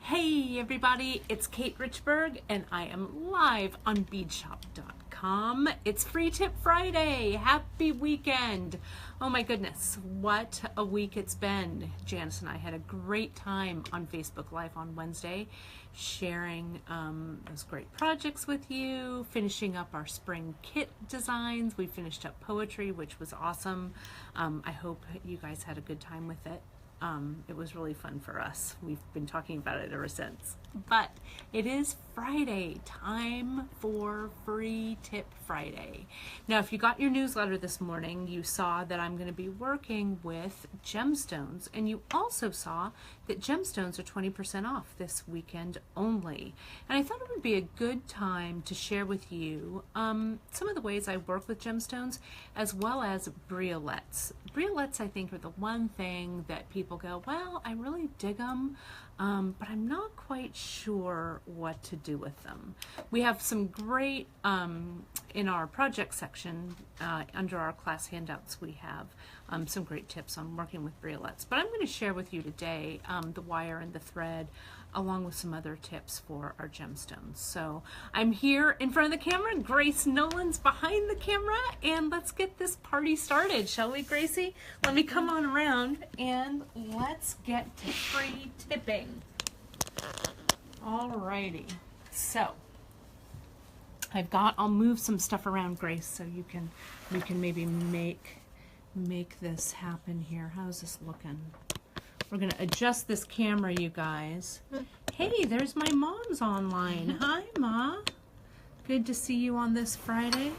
Hey everybody, it's Kate Richburg and I am live on beadshop.com. It's Free Tip Friday. Happy weekend. Oh my goodness, what a week it's been. Janice and I had a great time on Facebook Live on Wednesday, sharing those great projects with you, finishing up our spring kit designs. We finished up poetry, which was awesome. I hope you guys had a good time with it. It was really fun for us. We've been talking about it ever since. But it is Friday, time for Free Tip Friday. Now, if you got your newsletter this morning, you saw that I'm going to be working with gemstones, and you also saw that gemstones are 20% off this weekend only. And I thought it would be a good time to share with you some of the ways I work with gemstones, as well as briolettes. Briolettes, I think, are the one thing that people go, well, I really dig them, but I'm not quite sure what to do with them. We have some great, in our project section, under our class handouts, we have some great tips on working with briolettes. But I'm going to share with you today the wire and the thread, along with some other tips for our gemstones. So I'm here in front of the camera, Grace Nolan's behind the camera, and let's get this party started, shall we, Gracie? Let me come on around and let's get to free tipping. Alrighty, so I'll move some stuff around, Grace, so we can maybe make this happen here. How's this looking? We're going to adjust this camera, you guys. Hey, there's my mom's online. Hi, Ma. Good to see you on this Friday.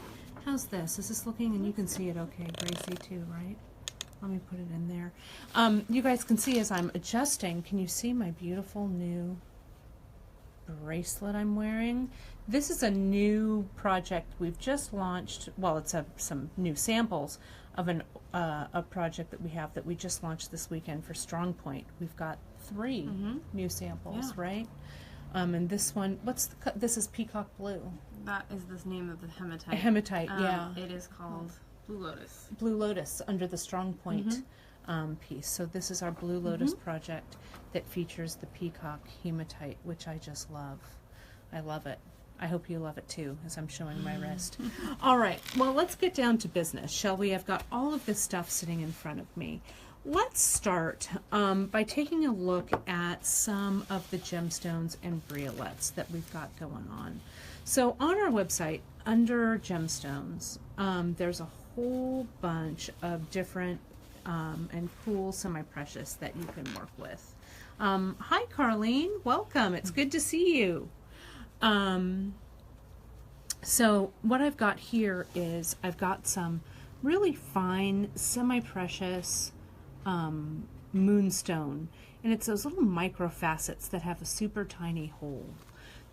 How's this? Is this looking, and you can see it okay, Gracie, too, right? Let me put it in there. You guys can see as I'm adjusting, can you see my beautiful new bracelet I'm wearing? This is a new project we've just launched. Well, it's some new samples of a project that we have that we just launched this weekend for Strong Point. We've got 3 new samples, right? And this one, this is Peacock Blue. That is the name of the hematite. A hematite, yeah. It is called Blue Lotus. Blue Lotus under the Strong Point piece. So this is our Blue Lotus project that features the Peacock hematite, which I just love. I love it. I hope you love it too, as I'm showing my wrist. All right, well, let's get down to business, shall we? I've got all of this stuff sitting in front of me. Let's start by taking a look at some of the gemstones and briolettes that we've got going on. So on our website, under gemstones, there's a whole bunch of different and cool semi-precious that you can work with. Hi, Carlene. Welcome. It's good to see you. So what I've got here is I've got some really fine semi-precious moonstone, and it's those little micro facets that have a super tiny hole.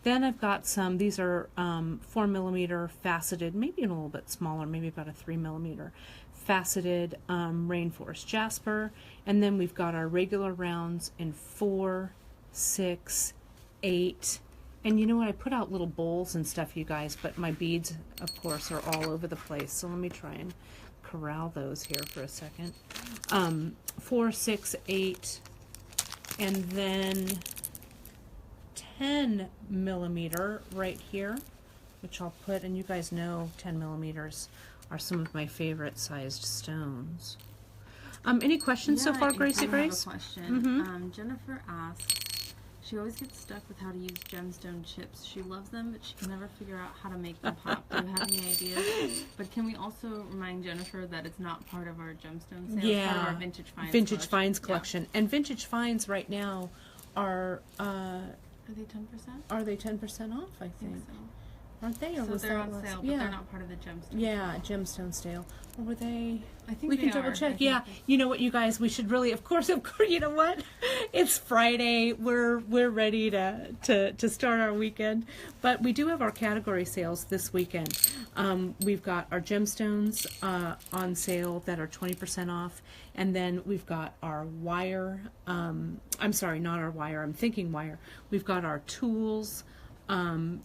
Then I've got some, these are 4mm faceted, maybe a little bit smaller, maybe about a 3mm faceted rainforest jasper, and then we've got our regular rounds in 4, 6, 8. And you know what, I put out little bowls and stuff, you guys, but my beads, of course, are all over the place. So let me try and corral those here for a second. 4, 6, 8, and then 10mm right here, which I'll put, and you guys know 10mm are some of my favorite sized stones. Any questions so far, Gracie Grace? I have a question. Jennifer asks, she always gets stuck with how to use gemstone chips. She loves them, but she can never figure out how to make them pop. Do you have any ideas? But can we also remind Jennifer that it's not part of our gemstone sales? Yeah, part of our Vintage Finds Vintage Finds collection. Yeah. And Vintage Finds right now are they 10%? Are they 10% off? I think. So. Aren't they? Or So was they're that on less? sale, but they're not part of the gemstone. Yeah, gemstone sale. Or were they? I think we can double check. Yeah, you know what, you guys, we should really, of course, you know what? It's Friday. We're ready to start our weekend, but we do have our category sales this weekend. We've got our gemstones on sale that are 20% off, and then we've got our wire. I'm sorry, not our wire. I'm thinking wire. We've got our tools. And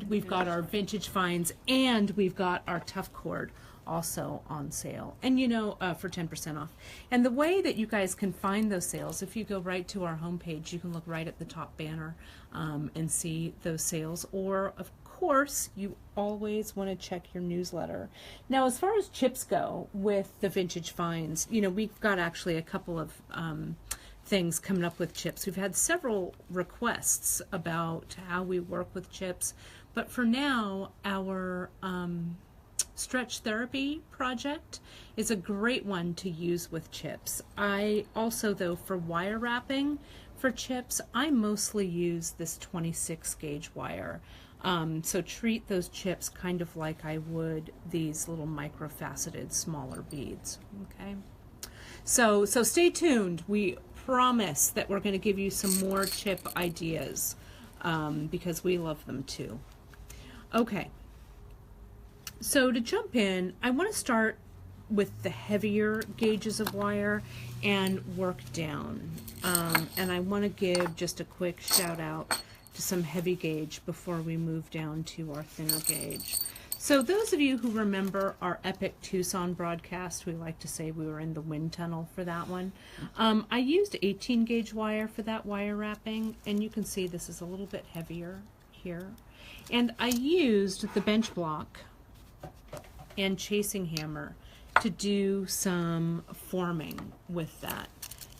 we've got our Vintage Finds, and we've got our Tough Cord also on sale, and for 10% off. And the way that you guys can find those sales, if you go right to our homepage, you can look right at the top banner and see those sales. Or of course, you always want to check your newsletter. Now, as far as chips go with the vintage finds, we've got actually a couple of things coming up with chips. We've had several requests about how we work with chips, but for now, our stretch therapy project is a great one to use with chips. I also, though, for wire wrapping for chips, I mostly use this 26 gauge wire. So treat those chips kind of like I would these little microfaceted smaller beads. Okay, so stay tuned. We promise that we're going to give you some more chip ideas because we love them too. Okay, so to jump in, I want to start with the heavier gauges of wire and work down. And I want to give just a quick shout out to some heavy gauge before we move down to our thinner gauge. So those of you who remember our epic Tucson broadcast, we like to say we were in the wind tunnel for that one. I used 18 gauge wire for that wire wrapping, and you can see this is a little bit heavier here. And I used the bench block and chasing hammer to do some forming with that.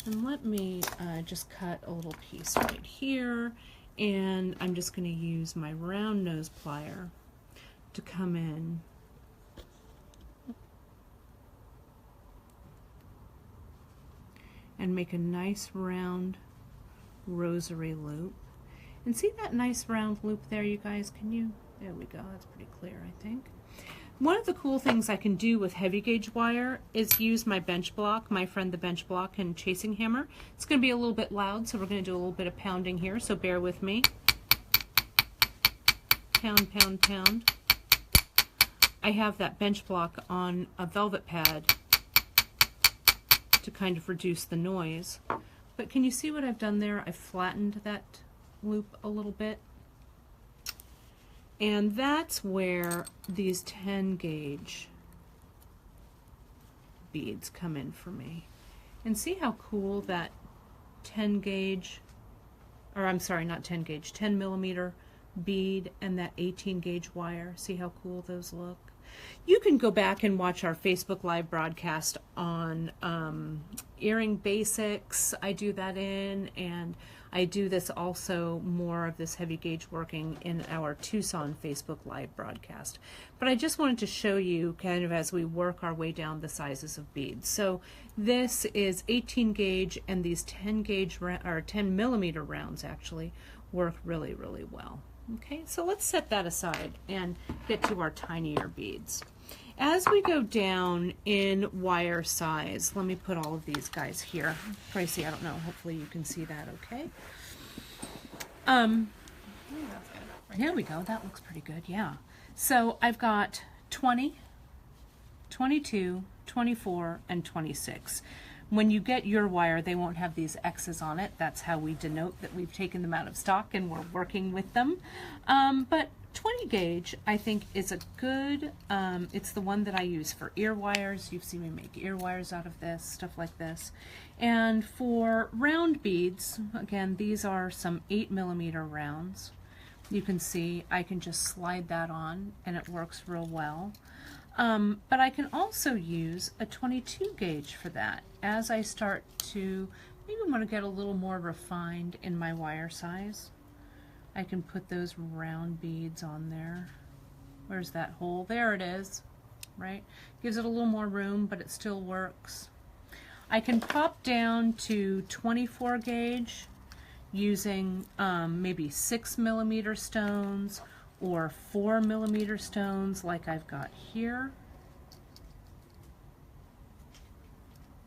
And let me just cut a little piece right here, and I'm just going to use my round nose plier to come in and make a nice round rosary loop. And see that nice round loop there, you guys? There we go, that's pretty clear, I think. One of the cool things I can do with heavy gauge wire is use my bench block, my friend the bench block, and chasing hammer. It's going to be a little bit loud, so we're going to do a little bit of pounding here, so bear with me. Pound, pound, pound. I have that bench block on a velvet pad to kind of reduce the noise. But can you see what I've done there? I've flattened that loop a little bit. And that's where these 10 gauge beads come in for me. And see how cool that 10 gauge, or I'm sorry, not 10 gauge, 10 millimeter bead and that 18 gauge wire. See how cool those look? You can go back and watch our Facebook Live broadcast on earring basics. I do that in, and I do this also, more of this heavy gauge working in our Tucson Facebook Live broadcast. But I just wanted to show you kind of as we work our way down the sizes of beads. So this is 18 gauge, and these 10 gauge or 10 millimeter rounds actually work really, really well. Okay, so let's set that aside and get to our tinier beads. As we go down in wire size, let me put all of these guys here. Pricey, I don't know, hopefully you can see that okay. There we go, that looks pretty good, yeah. So I've got 20, 22, 24, and 26. When you get your wire, they won't have these X's on it. That's how we denote that we've taken them out of stock and we're working with them. But 20 gauge, I think, is a good, it's the one that I use for ear wires. You've seen me make ear wires out of this, stuff like this. And for round beads, again, these are some 8 millimeter rounds. You can see I can just slide that on and it works real well. But I can also use a 22 gauge for that as I start to maybe want to get a little more refined in my wire size. I can put those round beads on there. Where's that hole? There it is, right? Gives it a little more room, but it still works. I can pop down to 24 gauge using maybe 6 millimeter stones or 4 millimeter stones like I've got here,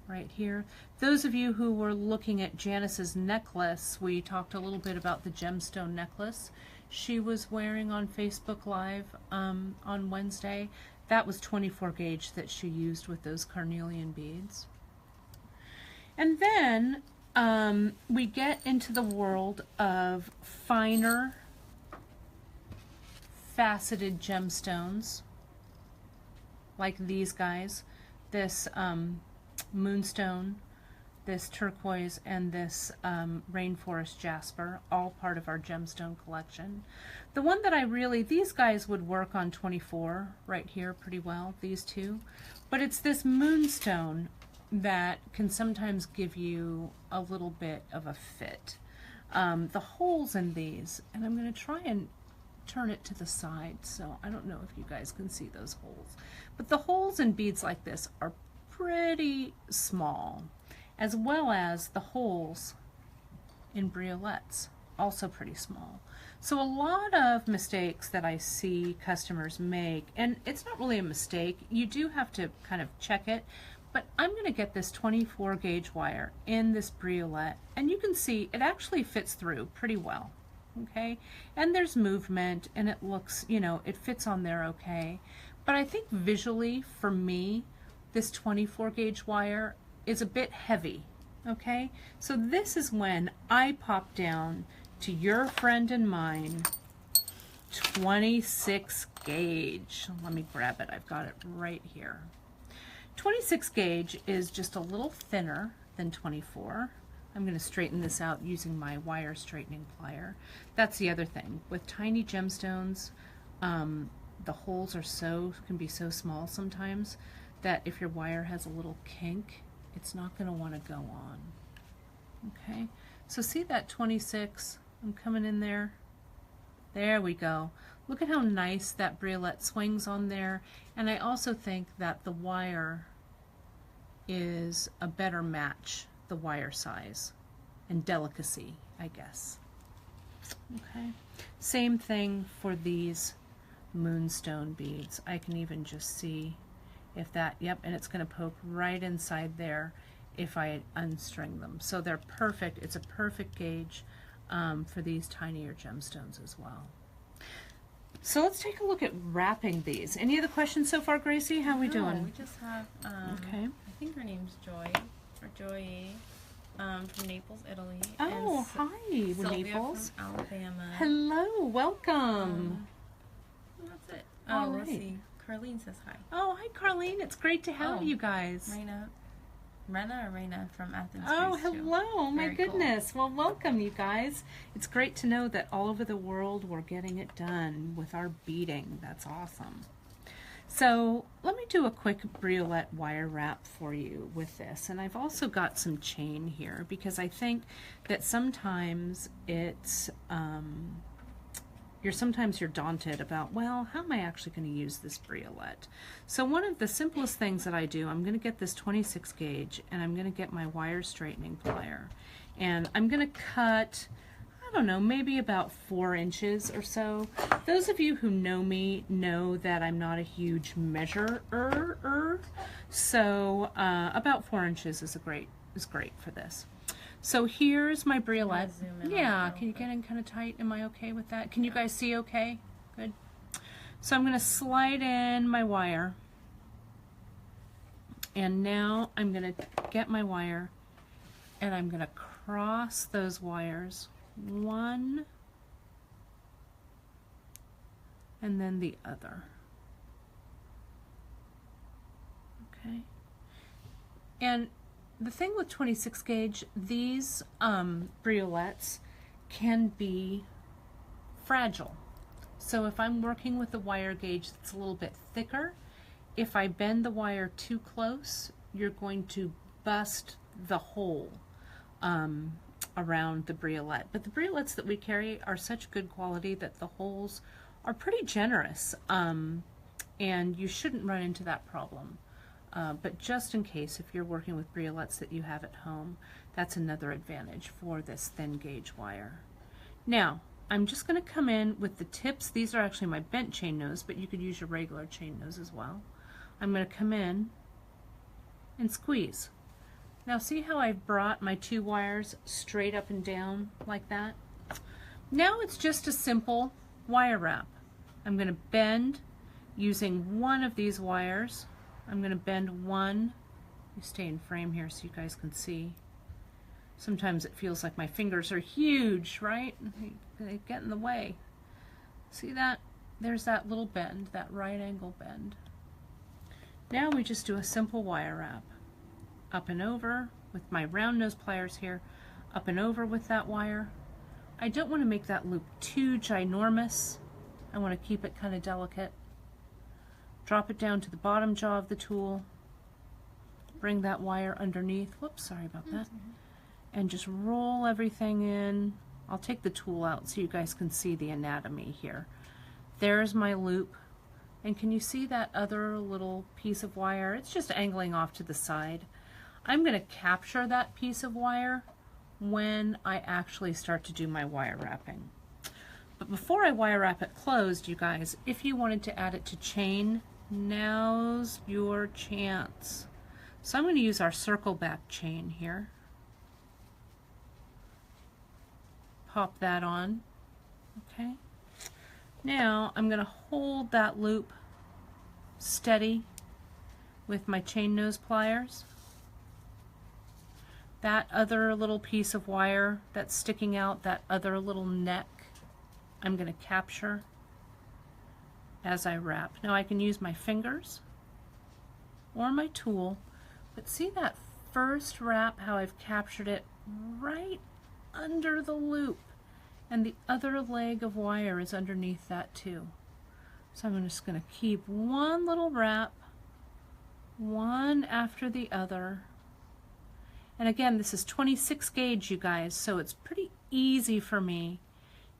right here. Those of you who were looking at Janice's necklace, we talked a little bit about the gemstone necklace she was wearing on Facebook Live on Wednesday. That was 24 gauge that she used with those carnelian beads. And then we get into the world of finer faceted gemstones like these guys, this moonstone, this turquoise, and this rainforest jasper, all part of our gemstone collection. The one that I really, these guys would work on 24 right here pretty well, these two, but it's this moonstone that can sometimes give you a little bit of a fit. The holes in these, and I'm going to try and turn it to the side, so I don't know if you guys can see those holes, but the holes in beads like this are pretty small, as well as the holes in briolettes, also pretty small. So a lot of mistakes that I see customers make, and it's not really a mistake, you do have to kind of check it, but I'm going to get this 24 gauge wire in this briolette, and you can see it actually fits through pretty well. Okay, and there's movement, and it looks, you know, it fits on there okay, but I think visually for me this 24 gauge wire is a bit heavy. Okay, so this is when I pop down to your friend and mine 26 gauge. Let me grab it, I've got it right here. 26 gauge is just a little thinner than 24. I'm going to straighten this out using my wire straightening plier. That's the other thing. With tiny gemstones, the holes are can be so small sometimes that if your wire has a little kink, it's not going to want to go on. Okay, so see that 26? I'm coming in there. There we go. Look at how nice that briolette swings on there. And I also think that the wire is a better match, the wire size and delicacy, I guess. Okay, same thing for these moonstone beads. I can even just see if that, yep, and it's going to poke right inside there if I unstring them. So they're perfect. It's a perfect gauge for these tinier gemstones as well. So let's take a look at wrapping these. Any other questions so far, Gracie? How are we doing? We just have, okay. I think her name's Joy, or Joy, from Naples, Italy. Oh, hi, Sylvia Naples. from Alabama. Hello, welcome. That's it. All Let's right. see. Carlene says hi. Oh, hi, Carlene. It's great to have you guys. Rena from Athens. Oh, Greece, too. hello. My Very cool. goodness. Well, welcome, you guys. It's great to know that all over the world we're getting it done with our beading. That's awesome. So let me do a quick briolette wire wrap for you with this. And I've also got some chain here because I think that sometimes it's, you're daunted about, well, how am I actually going to use this briolette? So one of the simplest things that I do, I'm going to get this 26 gauge and I'm going to get my wire straightening plier. And I'm going to cut, I don't know, maybe about 4 inches or so. Those of you who know me know that I'm not a huge measurer, so about 4 inches is great for this. So here's my briolette. Yeah, can you get in kind of tight? Am I okay with that? Can you guys see okay? Good. So I'm going to slide in my wire. And now I'm going to get my wire and I'm going to cross those wires. One and then the other. Okay. And the thing with 26 gauge, these briolettes can be fragile. So if I'm working with a wire gauge that's a little bit thicker, if I bend the wire too close, you're going to bust the hole around the briolette. But the briolettes that we carry are such good quality that the holes are pretty generous, and you shouldn't run into that problem. But just in case, if you're working with briolettes that you have at home, that's another advantage for this thin gauge wire. Now, I'm just going to come in with the tips. These are actually my bent chain nose, but you could use your regular chain nose as well. I'm going to come in and squeeze. Now see how I've brought my 2 wires straight up and down like that? Now it's just a simple wire wrap. I'm going to bend using one of these wires. I'm going to bend one. You stay in frame here so you guys can see. Sometimes it feels like my fingers are huge, right? They get in the way. See that? There's that little bend, that right angle bend. Now we just do a simple wire wrap. Up and over with my round nose pliers here, up and over with that wire. I don't want to make that loop too ginormous. I want to keep it kind of delicate. Drop it down to the bottom jaw of the tool. Bring that wire underneath. Whoops, sorry about that. And just roll everything in. I'll take the tool out so you guys can see the anatomy here. There's my loop. And can you see that other little piece of wire? It's just angling off to the side. I'm going to capture that piece of wire when I actually start to do my wire wrapping. But before I wire wrap it closed, you guys, if you wanted to add it to chain, now's your chance. So I'm going to use our circle back chain here. Pop that on. Okay. Now I'm going to hold that loop steady with my chain nose pliers. That other little piece of wire that's sticking out, that other little neck, I'm going to capture as I wrap. Now I can use my fingers or my tool, but see that first wrap, how I've captured it right under the loop, and the other leg of wire is underneath that too. So I'm just going to keep one little wrap, one after the other. And again, this is 26 gauge, you guys, so it's pretty easy for me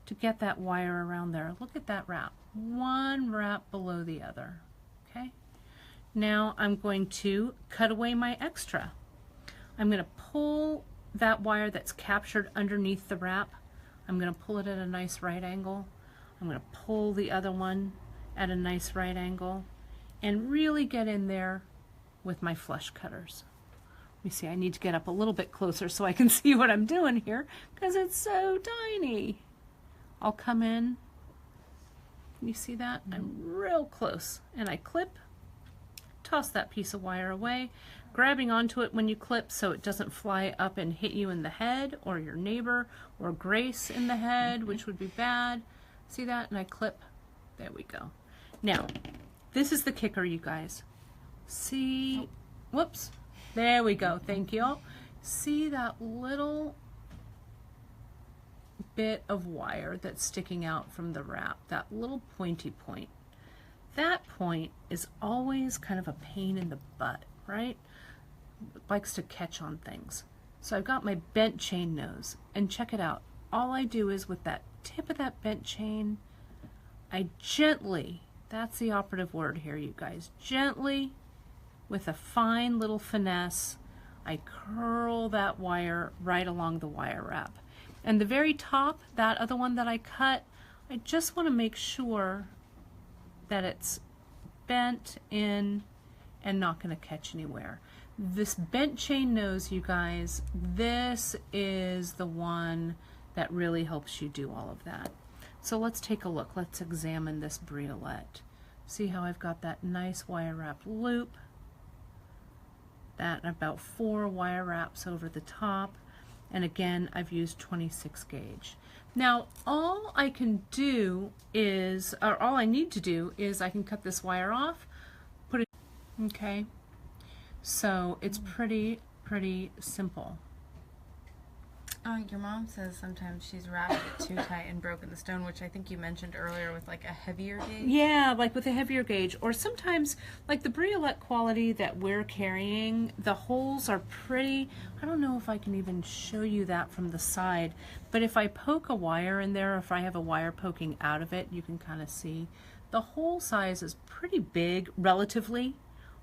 to get that wire around there. Look at that wrap, one wrap below the other. Okay. Now I'm going to cut away my extra. I'm going to pull that wire that's captured underneath the wrap. I'm going to pull it at a nice right angle. I'm going to pull the other one at a nice right angle and really get in there with my flush cutters. Let me see, I need to get up a little bit closer so I can see what I'm doing here because it's so tiny. I'll come in. Can you see that? I'm real close. And I clip, toss that piece of wire away, grabbing onto it when you clip so it doesn't fly up and hit you in the head or your neighbor or Grace in the head, which would be bad. See that? And I clip. There we go. Now, this is the kicker, you guys. See, whoops. There we go. Thank you. See that little bit of wire that's sticking out from the wrap, that little pointy point. That point is always kind of a pain in the butt, right? It likes to catch on things. So I've got my bent chain nose, and check it out. All I do is with that tip of that bent chain, I gently, that's the operative word here, you guys, gently, with a fine little finesse, I curl that wire right along the wire wrap. And the very top, that other one that I cut, I just want to make sure that it's bent in and not going to catch anywhere. This bent chain nose, you guys, this is the one that really helps you do all of that. So let's take a look. Let's examine this briolette. See how I've got that nice wire wrap loop. That about 4 wire wraps over the top, and again I've used 26 gauge. Now all I can do is, or all I need to do is I can cut this wire off, put it, okay, so it's pretty simple. Your mom says sometimes she's wrapped it too tight and broken the stone, which I think you mentioned earlier with like a heavier gauge. Yeah, like with a heavier gauge, or sometimes like the briolette quality that we're carrying, the holes are pretty, I don't know if I can even show you that from the side, but if I poke a wire in there, if I have a wire poking out of it, you can kind of see the hole size is pretty big relatively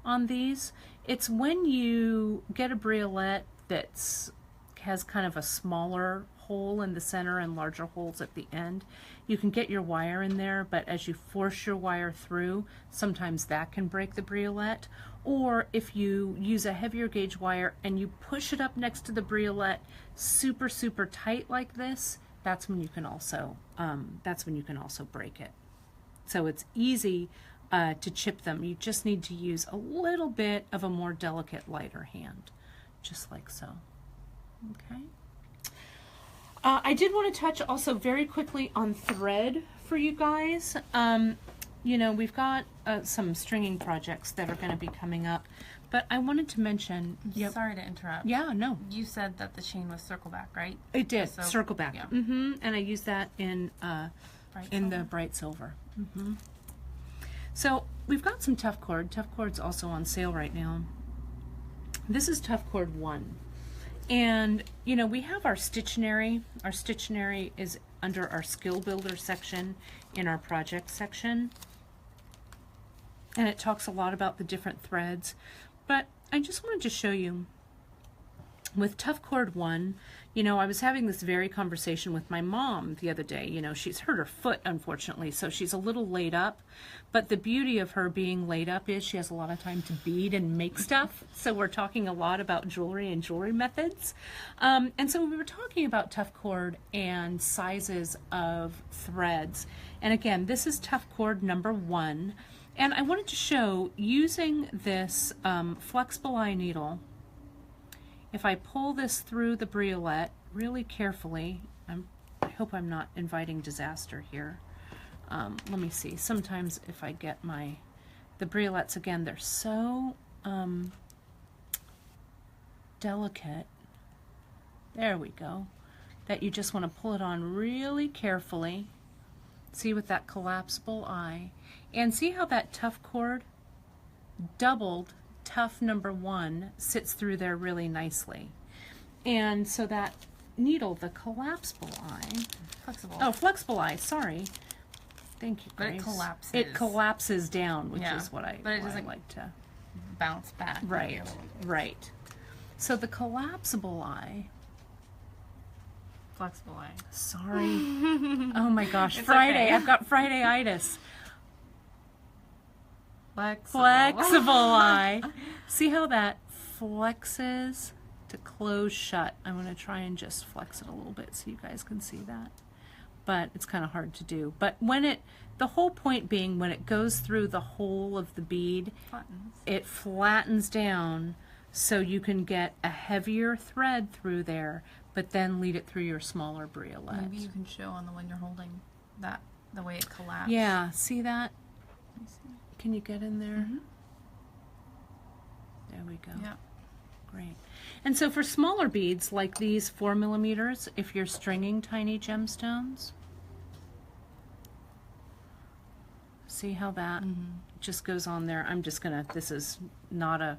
on these. It's when you get a briolette that's has kind of a smaller hole in the center and larger holes at the end. You can get your wire in there, but as you force your wire through, sometimes that can break the briolette. Or if you use a heavier gauge wire and you push it up next to the briolette super tight like this, that's when you can also break it. So it's easy to chip them. You just need to use a little bit of a more delicate, lighter hand, just like so. Okay. I did want to touch also very quickly on thread for you guys. you know, we've got some stringing projects that are going to be coming up, but I wanted to mention. Yep. Sorry to interrupt. Yeah, no. You said that the chain was circle back, right? It did. So, Circle back. yeah. And I used that in the bright silver. So we've got some tough cord. Tough cord's also on sale right now. This is tough cord 1. And, you know, we have our Stitchionary. Our Stitchionary is under our skill builder section in our project section. And it talks a lot about the different threads. But I just wanted to show you with tough cord 1, you know, I was having this very conversation with my mom the other day. You know, she's hurt her foot, unfortunately, so she's a little laid up. But the beauty of her being laid up is she has a lot of time to bead and make stuff. So we're talking a lot about jewelry and jewelry methods. And so we were talking about tough cord and sizes of threads. And again, this is tough cord number 1. And I wanted to show using this flexible eye needle. If I pull this through the briolette really carefully, I hope I'm not inviting disaster here. Let me see. Sometimes if I get the briolettes, again, they're so delicate. There we go. That you just want to pull it on really carefully. See, with that collapsible eye. And see how that tough cord, doubled tough number 1, sits through there really nicely. And so that needle, the collapsible eye, flexible eye, sorry. Thank you, Grace. But it collapses. It collapses down, which is what I doesn't like to bounce back. Right, right. So the collapsible eye. Flexible eye. Sorry. Oh my gosh, Friday. Okay. I've got Friday-itis. Flexible eye. See how that flexes to close shut? I'm going to try and just flex it a little bit so you guys can see that. But it's kind of hard to do. But when the whole point being when it goes through the whole of the bead, it flattens down so you can get a heavier thread through there, but then lead it through your smaller briolette. Maybe you can show on the one you're holding that the way it collapsed. Yeah, see that? Let me see. Can you get in there? There we go. Yeah. Great. And so for smaller beads like these 4 millimeters, if you're stringing tiny gemstones, see how that just goes on there? I'm just gonna, this is not a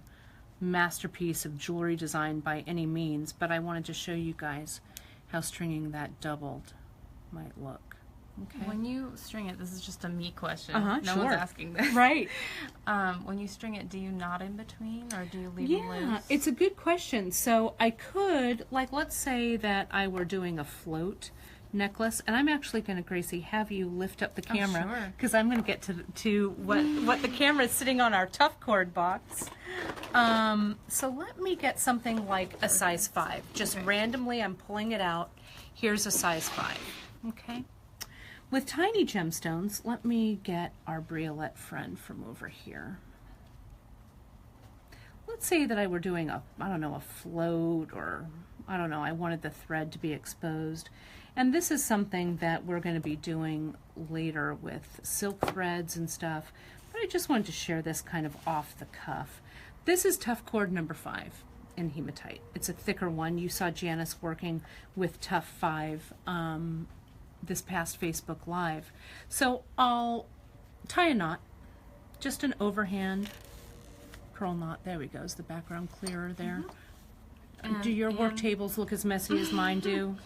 masterpiece of jewelry design by any means, but I wanted to show you guys how stringing that doubled might look. Okay. When you string it, this is just a me question. No sure. one's asking this. Right. When you string it, do you knot in between or do you leave them loose? Yeah, it's a good question. So I could, like, let's say that I were doing a float necklace, and I'm actually going to, Gracie, have you lift up the camera because I'm going to get to what the camera is sitting on our tough cord box. So let me get something like a size 5. Just randomly, I'm pulling it out. Here's a size 5. Okay. With tiny gemstones, let me get our briolette friend from over here. Let's say that I were doing a float, or I don't know, I wanted the thread to be exposed. And this is something that we're going to be doing later with silk threads and stuff. But I just wanted to share this kind of off the cuff. This is tough cord number 5 in hematite. It's a thicker one. You saw Janice working with tough 5 this past Facebook Live. So I'll tie a knot, just an overhand purl knot. There we go. Is the background clearer there? Do your work tables look as messy as mine do?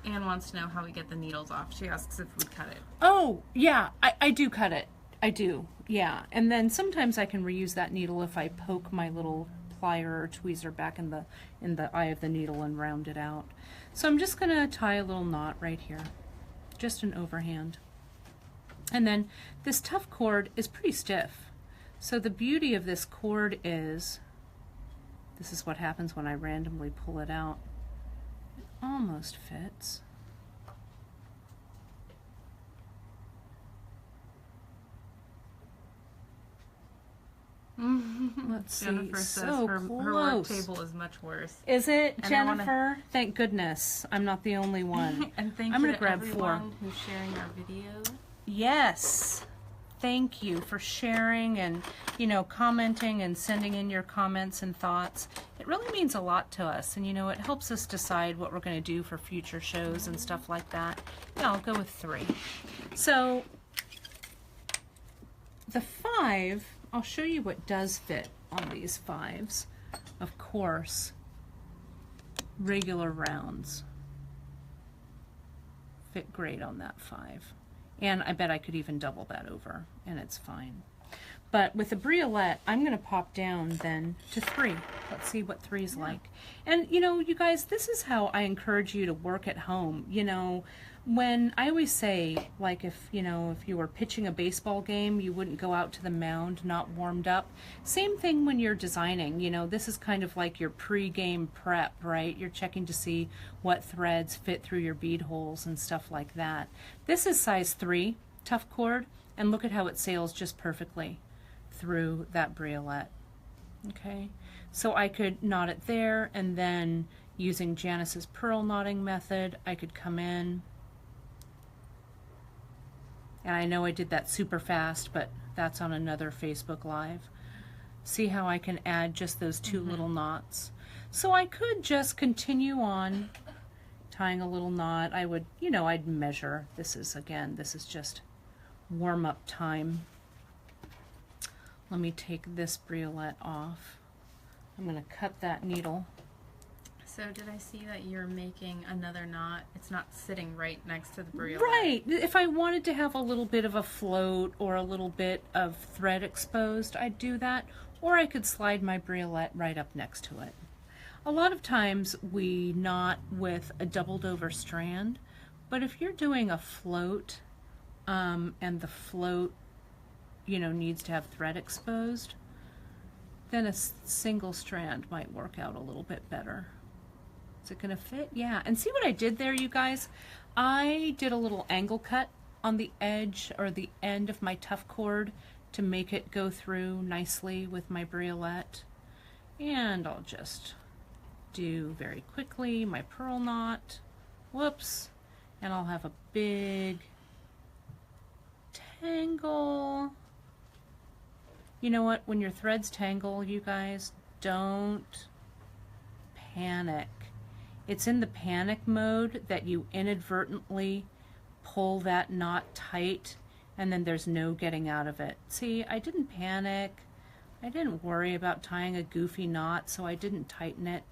Anne wants to know how we get the needles off. She asks if we cut it. Oh, yeah, I do cut it. I do, yeah. And then sometimes I can reuse that needle if I poke my little plier or tweezer back in the eye of the needle and round it out. So I'm just going to tie a little knot right here. Just an overhand. And then this tough cord is pretty stiff. So the beauty of this cord is, this is what happens when I randomly pull it out. It almost fits. Let's see. Jennifer says so her work table is much worse. Is it, And Jennifer? Thank goodness. I'm not the only one. And thank I'm you gonna to grab everyone who's sharing our video. Yes. thank you for sharing and, you know, commenting and sending in your comments and thoughts. It really means a lot to us, and, you know, it helps us decide what we're going to do for future shows and stuff like that. Yeah, I'll go with 3. So the 5, I'll show you what does fit on these 5s. Of course, regular rounds fit great on that 5. And I bet I could even double that over, and it's fine. But with the briolette, I'm going to pop down then to 3. Let's see what 3 is like. And, you know, you guys, this is how I encourage you to work at home. You know, when I always say, like, if, you know, if you were pitching a baseball game, you wouldn't go out to the mound not warmed up. Same thing when you're designing. You know, this is kind of like your pre-game prep, right? You're checking to see what threads fit through your bead holes and stuff like that. This is size 3 tough cord, and look at how it sails just perfectly through that briolette. Okay, so I could knot it there, and then using Janice's pearl knotting method, I could come in. And I know I did that super fast, but that's on another Facebook Live. See how I can add just those 2 little knots. So I could just continue on tying a little knot. I would, you know, I'd measure. This is, again, this is just warm-up time. Let me take this briolette off. I'm going to cut that needle. So did I see that you're making another knot? It's not sitting right next to the briolette. Right. If I wanted to have a little bit of a float or a little bit of thread exposed, I'd do that. Or I could slide my briolette right up next to it. A lot of times we knot with a doubled over strand, but if you're doing a float and the float, you know, needs to have thread exposed, then a single strand might work out a little bit better. Is it going to fit? Yeah. And see what I did there, you guys? I did a little angle cut on the edge or the end of my tough cord to make it go through nicely with my briolette. And I'll just do very quickly my pearl knot. Whoops. And I'll have a big tangle. You know what? When your threads tangle, you guys, don't panic. It's in the panic mode that you inadvertently pull that knot tight, and then there's no getting out of it. See, I didn't panic. I didn't worry about tying a goofy knot, so I didn't tighten it,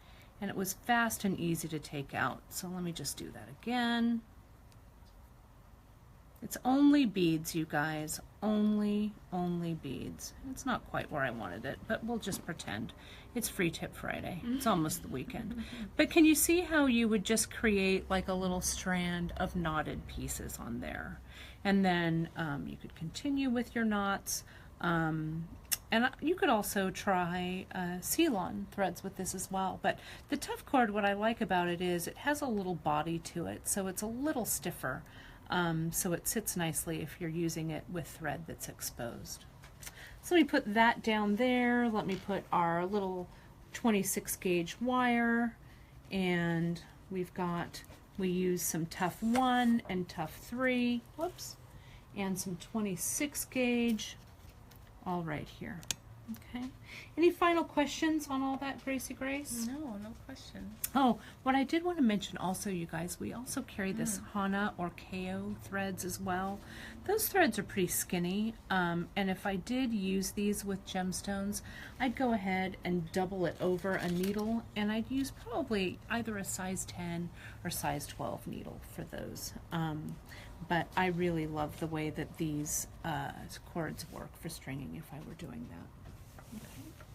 and it was fast and easy to take out. So let me just do that again. It's only beads, you guys. Only beads. It's not quite where I wanted it, but we'll just pretend. It's Free Tip Friday. It's almost the weekend. But can you see how you would just create like a little strand of knotted pieces on there? And then you could continue with your knots. And you could also try seal-on threads with this as well. But the tough cord, what I like about it is it has a little body to it, so it's a little stiffer. So it sits nicely if you're using it with thread that's exposed. So let me put that down there. Let me put our little 26 gauge wire, and we use some tough 1 and tough 3, whoops, and some 26 gauge all right here. Okay. Any final questions on all that, Gracie Grace? No questions. Oh, what I did want to mention also, you guys, we also carry this Hana or KO threads as well. Those threads are pretty skinny, and if I did use these with gemstones, I'd go ahead and double it over a needle, and I'd use probably either a size 10 or size 12 needle for those. But I really love the way that these cords work for stringing if I were doing that.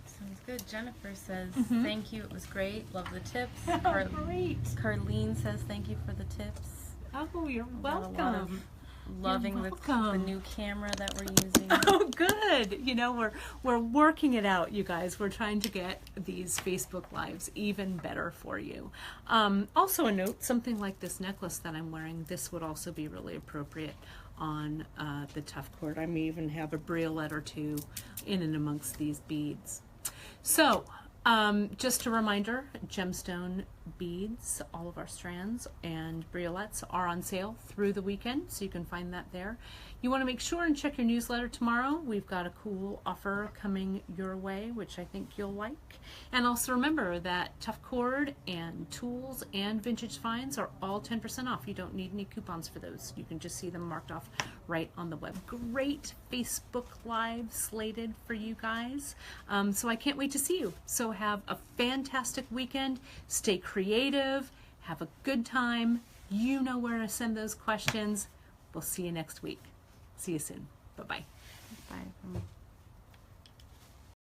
Sounds good. Jennifer says, thank you, it was great. Love the tips. Great. Carlene says, thank you for the tips. Oh, you're welcome. A lot of loving the new camera that we're using. Oh, good. You know, we're working it out, you guys. We're trying to get these Facebook Lives even better for you. Also a note, something like this necklace that I'm wearing, this would also be really appropriate on the tough cord. I may even have a briolette or 2 in and amongst these beads. So, just a reminder, Gemstone beads, all of our strands and briolettes are on sale through the weekend, so you can find that there. You want to make sure and check your newsletter tomorrow. We've got a cool offer coming your way, which I think you'll like. And also remember that Tough Cord and Tools and Vintage Finds are all 10% off. You don't need any coupons for those. You can just see them marked off right on the web. Great Facebook Live slated for you guys. So I can't wait to see you. So have a fantastic weekend. Stay creative. Have a good time. You know where to send those questions. We'll see you next week. See you soon. Bye-bye. Bye.